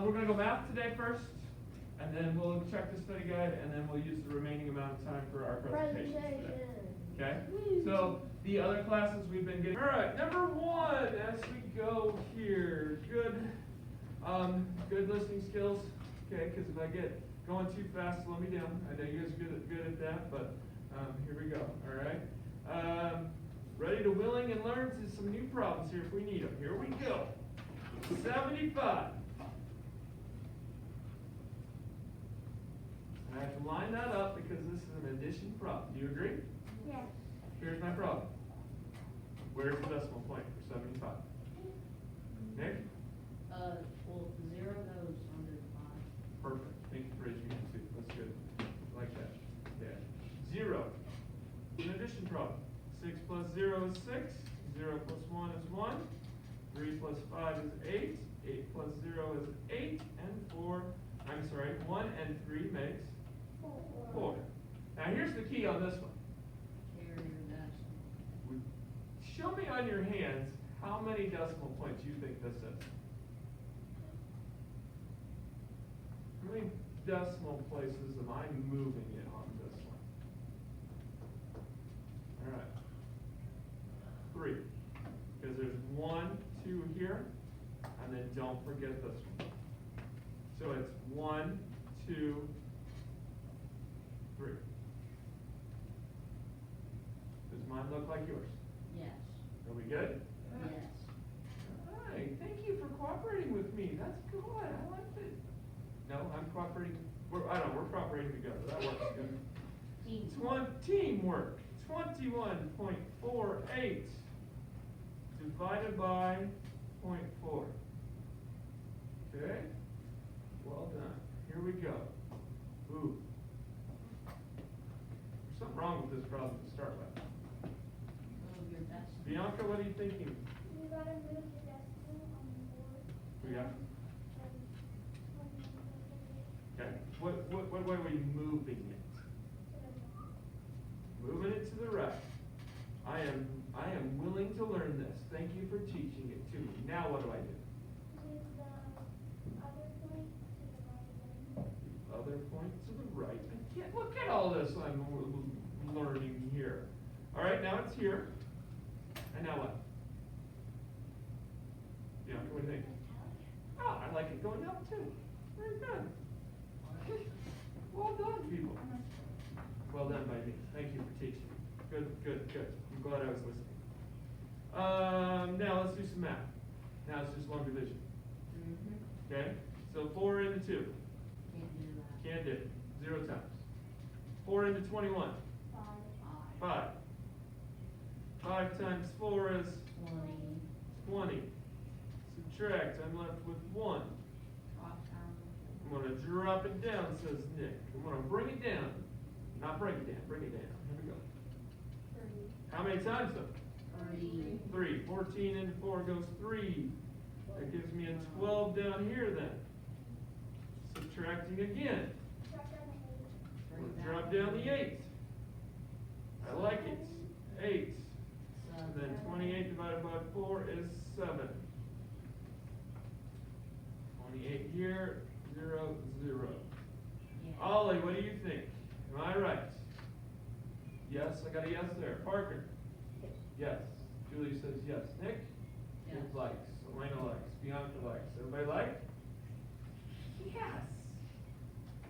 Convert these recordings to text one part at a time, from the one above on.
We're going to go math today first, and then we'll check the study guide, and then we'll use the remaining amount of time for our presentations today. Okay? So, the other classes we've been getting. Alright, number 1 as we go here. Good listening skills. Okay, because if I get going too fast, slow me down. I know you guys are good at that, but here we go. Alright? Ready to willing and learn to some new problems here if we need them. Here we go. 75. I have to line that up because this is an addition problem. Do you agree? Yes. Here's my problem. Where's the decimal point for 75? Nick? Well, 0 goes under 5. Perfect. Thank you for raising your hand too. That's good. Like that. Yeah. 0. An addition problem. 6 plus 0 is 6. 0 plus 1 is 1. 3 plus 5 is 8. 8 plus 0 is 8. And 1 and 3 makes 4. Now here's the key on this one. Carry your decimal. Show me on your hands how many decimal points you think this is. How many decimal places am I moving it on this one? Alright. 3. Because there's 1, 2 here, and then don't forget this one. So it's 1, 2, 3. Does mine look like yours? Yes. Are we good? Yes. Alright, thank you for cooperating with me. That's good. I liked it. No, I'm cooperating. We're cooperating together. That works good. Teamwork. 21.48 divided by 0.4. Okay? Well done. Here we go. Ooh. There's something wrong with this problem to start with. Your decimal. Bianca, what are you thinking? You gotta move the decimal on the board. We got. Okay. What way are we moving it? Moving it to the right. I am willing to learn this. Thank you for teaching it to me. Now what do I do? Move the other point to the right. Other point to the right. I can't look at all this I'm learning here. All right, now it's here. And now what? Yeah, what do you think? Oh, I like it going up too. Very good. Well done, people. Well done by me. Thank you for teaching. Good. I'm glad I was listening. Now let's do some math. Now it's just long division. Okay? So 4 into 2. Can't do that. Can't do it. 0 times. 4 into 21. 5. 5 times 4 is 20. Subtract. I'm left with 1. I'm going to drop it down, says Nick. I'm going to bring it down. Not break it down. Bring it down. Here we go. 3. How many times though? 3. 14 into 4 goes 3. That gives me a 12 down here then. Subtracting again. Drop down the 8. I like it. 8. And then 28 divided by 4 is 7. 28 here, 0, 0. Yeah. Ollie, what do you think? Am I right? Yes, I got a yes there. Parker? Yes. Julie says yes. Nick? Yes. Nick likes. Elena likes. Bianca likes. Everybody like? Yes.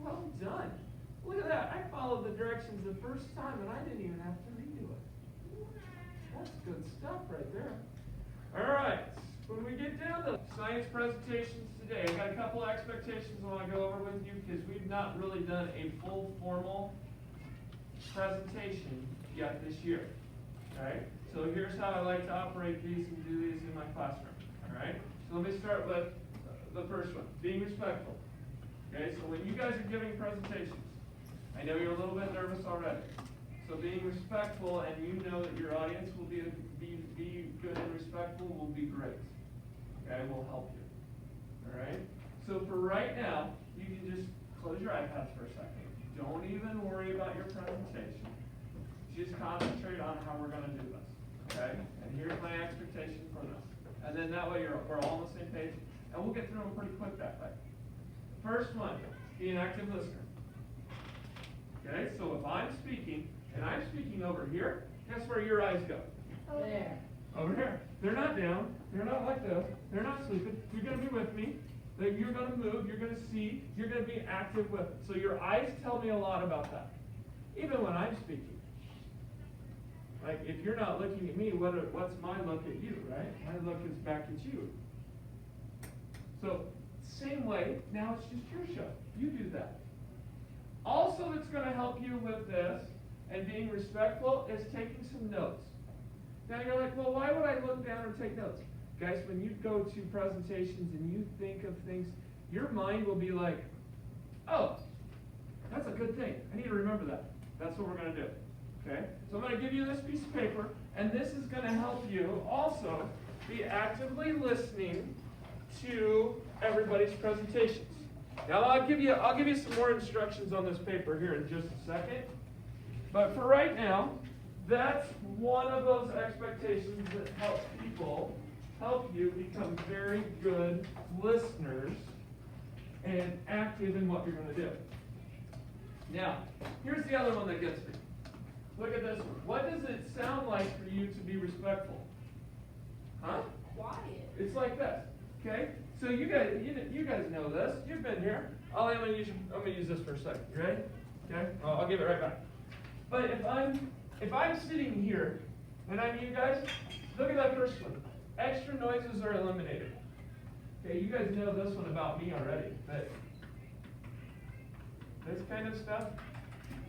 Well done. Look at that. I followed the directions the first time and I didn't even have to redo it. That's good stuff right there. All right. When we get down to science presentations today, I got a couple of expectations I want to go over with you because we've not really done a full formal presentation yet this year. Okay? So here's how I like to operate these and do these in my classroom. All right? So let me start with the first one, being respectful. Okay? So when you guys are giving presentations, I know you're a little bit nervous already. So being respectful, and you know that your audience will be good and respectful, will be great. Okay, will help you. All right. So for right now, you can just close your iPads for a second. Don't even worry about your presentation. Just concentrate on how we're going to do this. Okay. And here's my expectation for this. And then that way we're all on the same page, and we'll get through them pretty quick that way. First one, be an active listener. Okay, so if I'm speaking, and I'm speaking over here, guess where your eyes go? There. Over here. They're not down. They're not like this. They're not sleeping. You're going to be with me. You're going to move. You're going to see. You're going to be active with it. So your eyes tell me a lot about that. Even when I'm speaking. Like, if you're not looking at me, what's my look at you, right? My look is back at you. So, same way, now it's just your show. You do that. Also, that's going to help you with this and being respectful is taking some notes. Now you're like, well, why would I look down or take notes? Guys, when you go to presentations and you think of things, your mind will be like, oh, that's a good thing. I need to remember that. That's what we're going to do. Okay? So I'm going to give you this piece of paper, and this is going to help you also be actively listening to everybody's presentations. Now I'll give you some more instructions on this paper here in just a second. But for right now, that's one of those expectations that help you become very good listeners and active in what you're going to do. Now, here's the other one that gets me. Look at this one. What does it sound like for you to be respectful? Huh? Quiet. It's like this. Okay? So you guys know this. You've been here. I'm gonna use this for a second. You ready? Okay? I'll give it right back. But if I'm sitting here and I'm you guys, look at that first one. Extra noises are eliminated. Okay, you guys know this one about me already, but this kind of stuff,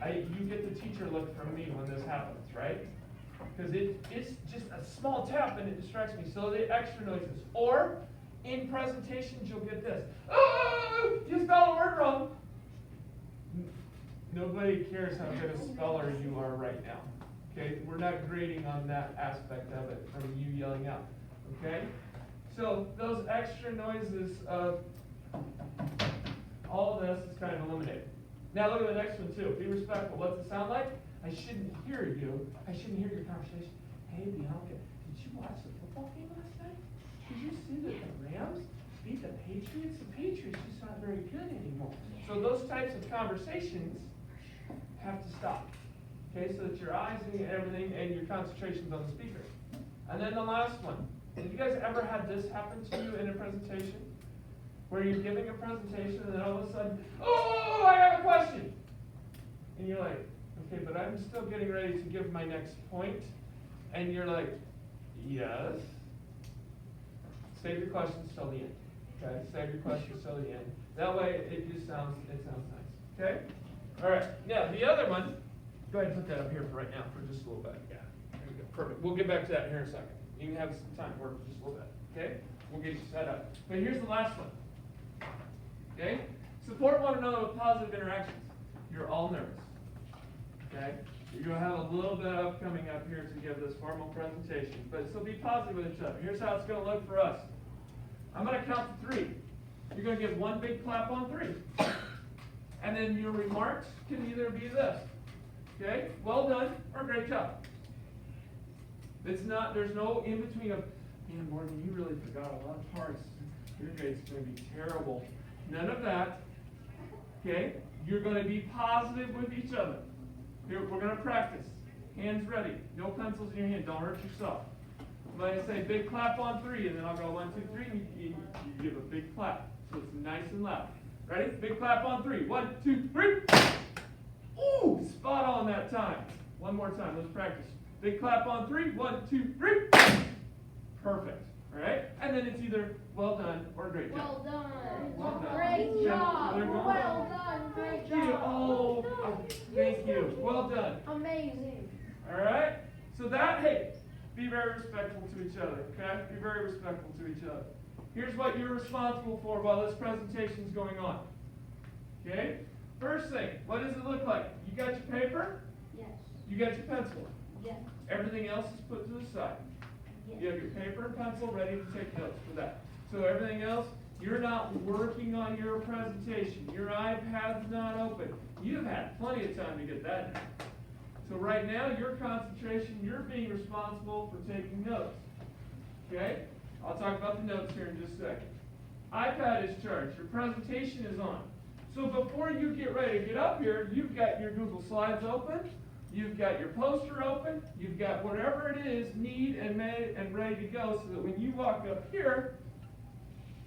you get the teacher look from me when this happens, right? Because it's just a small tap and it distracts me. So the extra noises. Or in presentations, you'll get this. Oh, you spelled a word wrong. Nobody cares how good a speller you are right now. Okay, we're not grading on that aspect of it from you yelling out. Okay, so those extra noises of all of this is kind of eliminated. Now look at the next one too. Be respectful. What's it sound like? I shouldn't hear you. I shouldn't hear your conversation. Hey, Bianca, did you watch the football game last night? Did you see that the Rams beat the Patriots? The Patriots just not very good anymore. So those types of conversations have to stop. Okay, so that your eyes and everything and your concentration's on the speaker. And then the last one. Have you guys ever had this happen to you in a presentation? Where you're giving a presentation and then all of a sudden, oh, I have a question. And you're like, okay, but I'm still getting ready to give my next point. And you're like, yes. Save your questions till the end. Okay, save your questions till the end. That way it sounds nice. Okay? All right. Now the other one, go ahead and put that up here for right now for just a little bit. Yeah. There we go. Perfect. We'll get back to that here in a second. You can have some time to work just a little bit. Okay? We'll get you set up. But here's the last one. Okay? Support one another with positive interactions. You're all nervous. Okay? You're going to have a little bit of coming up here to give this formal presentation. But so be positive with each other. Here's how it's going to look for us. I'm going to count to 3. You're going to give one big clap on 3. And then your remarks can either be this. Okay? Well done or great job. There's no in between of, man, Morgan, you really forgot a lot of parts. Your grade's going to be terrible. None of that. Okay? You're going to be positive with each other. Here, we're going to practice. Hands ready. No pencils in your hand. Don't hurt yourself. I'm going to say big clap on 3, and then I'll go 1, 2, 3, and you give a big clap. So it's nice and loud. Ready? Big clap on 3. 1, 2, 3. Ooh, spot on that time. One more time. Let's practice. Big clap on 3. 1, 2, 3. Perfect. All right? And then it's either well done or great job. Well done. Well done. Great job. So Well done. Great Thank you. job. Oh, thank you. Well done. Amazing. All right? So hey, be very respectful to each other, okay? Be very respectful to each other. Here's what you're responsible for while this presentation is going on. Okay? First thing, what does it look like? You got your paper? Yes. You got your pencil? Yes. Everything else is put to the side. Yes. You have your paper and pencil ready to take notes for that. So everything else, you're not working on your presentation. Your iPad's not open. You've had plenty of time to get that done. So right now, your concentration, you're being responsible for taking notes. Okay? I'll talk about the notes here in just a second. iPad is charged, your presentation is on. So before you get ready to get up here, you've got your Google Slides open, you've got your poster open, you've got whatever it is neat and made and ready to go so that when you walk up here,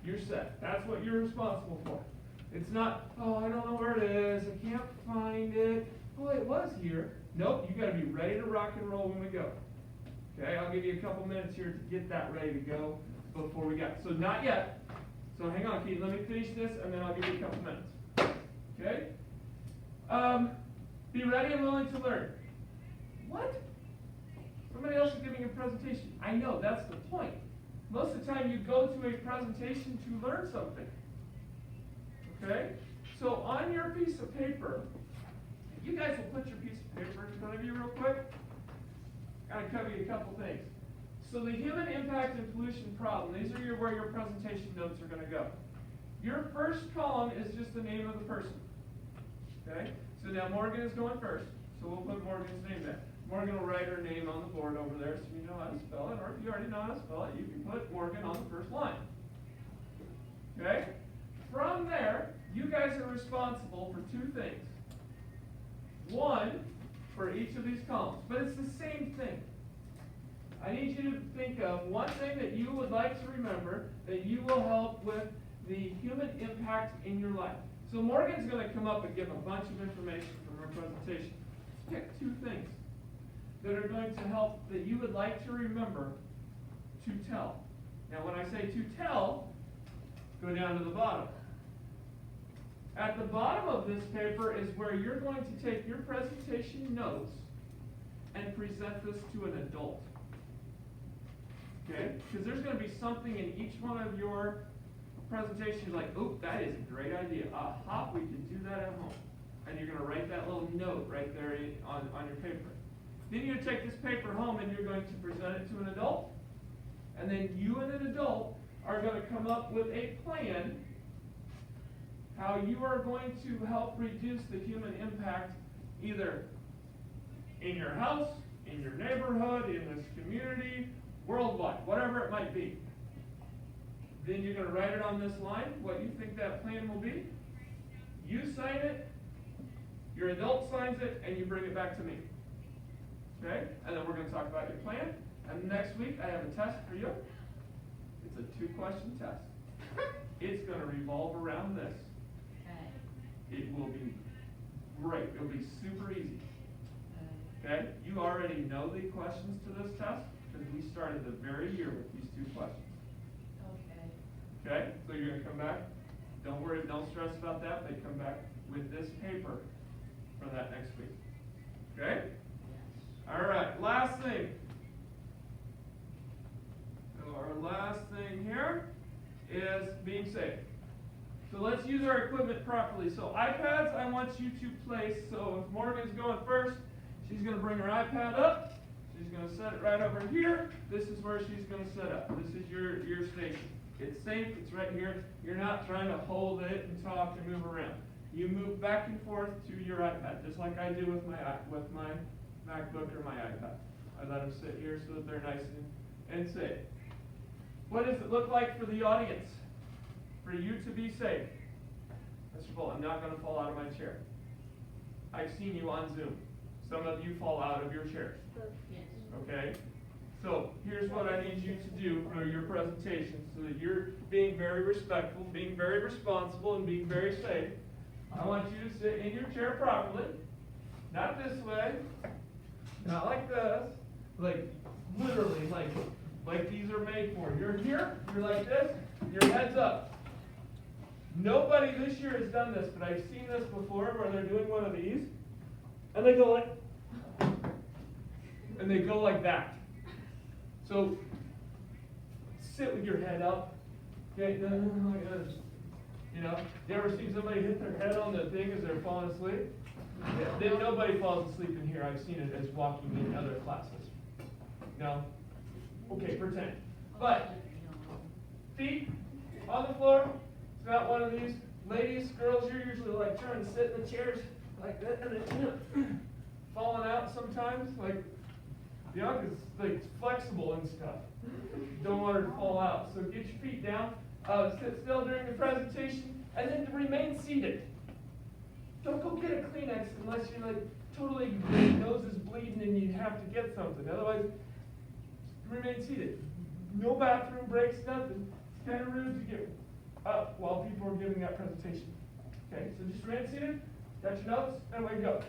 you're set. That's what you're responsible for. It's not, oh, I don't know where it is, I can't find it. Oh, it was here. Nope, you gotta be ready to rock and roll when we go. Okay, I'll give you a couple minutes here to get that ready to go before we go. So not yet. So hang on, Keith, let me finish this and then I'll give you a couple minutes. Okay? Be ready and willing to learn. What? Somebody else is giving a presentation. I know, that's the point. Most of the time you go to a presentation to learn something. Okay? So on your piece of paper, you guys will put your piece of paper in front of you real quick. Gotta cover you a couple things. So the human impact and pollution problem, these are where your presentation notes are gonna go. Your first column is just the name of the person. Okay? So now Morgan is going first. So we'll put Morgan's name there. Morgan will write her name on the board over there so you know how to spell it, or if you already know how to spell it, you can put Morgan on the first line. Okay? From there, you guys are responsible for two things. One, for each of these columns, but it's the same thing. I need you to think of one thing that you would like to remember that you will help with the human impact in your life. So Morgan's going to come up and give a bunch of information from her presentation. Pick two things that are going to help that you would like to remember to tell. Now when I say to tell, go down to the bottom. At the bottom of this paper is where you're going to take your presentation notes and present this to an adult. Okay? Because there's going to be something in each one of your presentations like, oh, that is a great idea. Aha, we can do that at home. And you're going to write that little note right there on your paper. Then you're going to take this paper home and you're going to present it to an adult. And then you and an adult are going to come up with a plan how you are going to help reduce the human impact either in your house, in your neighborhood, in this community, worldwide, whatever it might be. Then you're going to write it on this line, what you think that plan will be. You sign it, your adult signs it, and you bring it back to me. Okay? And then we're going to talk about your plan. And next week, I have a test for you. It's a 2-question test. It's going to revolve around this. Okay. It will be great. It will be super easy. Okay? You already know the questions to this test because we started the very year with these 2 questions. Okay. Okay? So you're going to come back. Don't worry, don't stress about that. They come back with this paper for that next week. Okay? Yes. All right, last thing. So our last thing here is being safe. So let's use our equipment properly. So iPads, I want you to place, so if Morgan's going first, she's going to bring her iPad up. She's going to set it right over here. This is where she's going to set up. This is your station. It's safe, it's right here. You're not trying to hold it and talk and move around. You move back and forth to your iPad, just like I do with my MacBook or my iPad. I let them sit here so that they're nice and safe. What does it look like for the audience? For you to be safe. Mr. Bull, I'm not going to fall out of my chair. I've seen you on Zoom. Some of you fall out of your chairs. Yes. Okay? So here's what I need you to do for your presentation so that you're being very respectful, being very responsible, and being very safe. I want you to sit in your chair properly. Not this way. Not like this. Like, literally, like these are made for. You're here, you're like this, your head's up. Nobody this year has done this, but I've seen this before where they're doing one of these, and they go like, and they go like that. So, sit with your head up. Okay, you know, you ever seen somebody hit their head on the thing as they're falling asleep? Then nobody falls asleep in here. I've seen it as walking in other classes. No? Okay, pretend. But, feet on the floor. It's not one of these. Ladies, girls, you're usually like trying to sit in the chairs like that, and then falling out sometimes. Like, Bianca's like flexible and stuff. Don't want her to fall out. So get your feet down. sit still during the presentation, and then to remain seated. Don't go get a Kleenex unless you're like totally, your nose is bleeding and you have to get something. Otherwise, remain seated. No bathroom breaks, nothing. It's kind of rude to get up while people are giving that presentation. Okay, so just remain seated, got your notes, and away you go.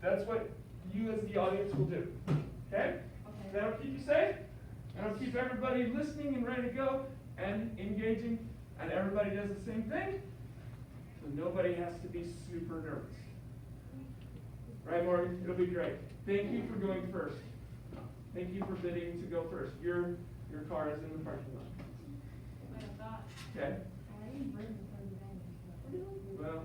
That's what you as the audience will do. Okay? That'll keep you safe. That'll keep everybody listening and ready to go and engaging, and everybody does the same thing. So nobody has to be super nervous. Right, Morgan? It'll be great. Thank you for going first. Thank you for bidding to go first. Your car is in the parking lot. Okay? Well,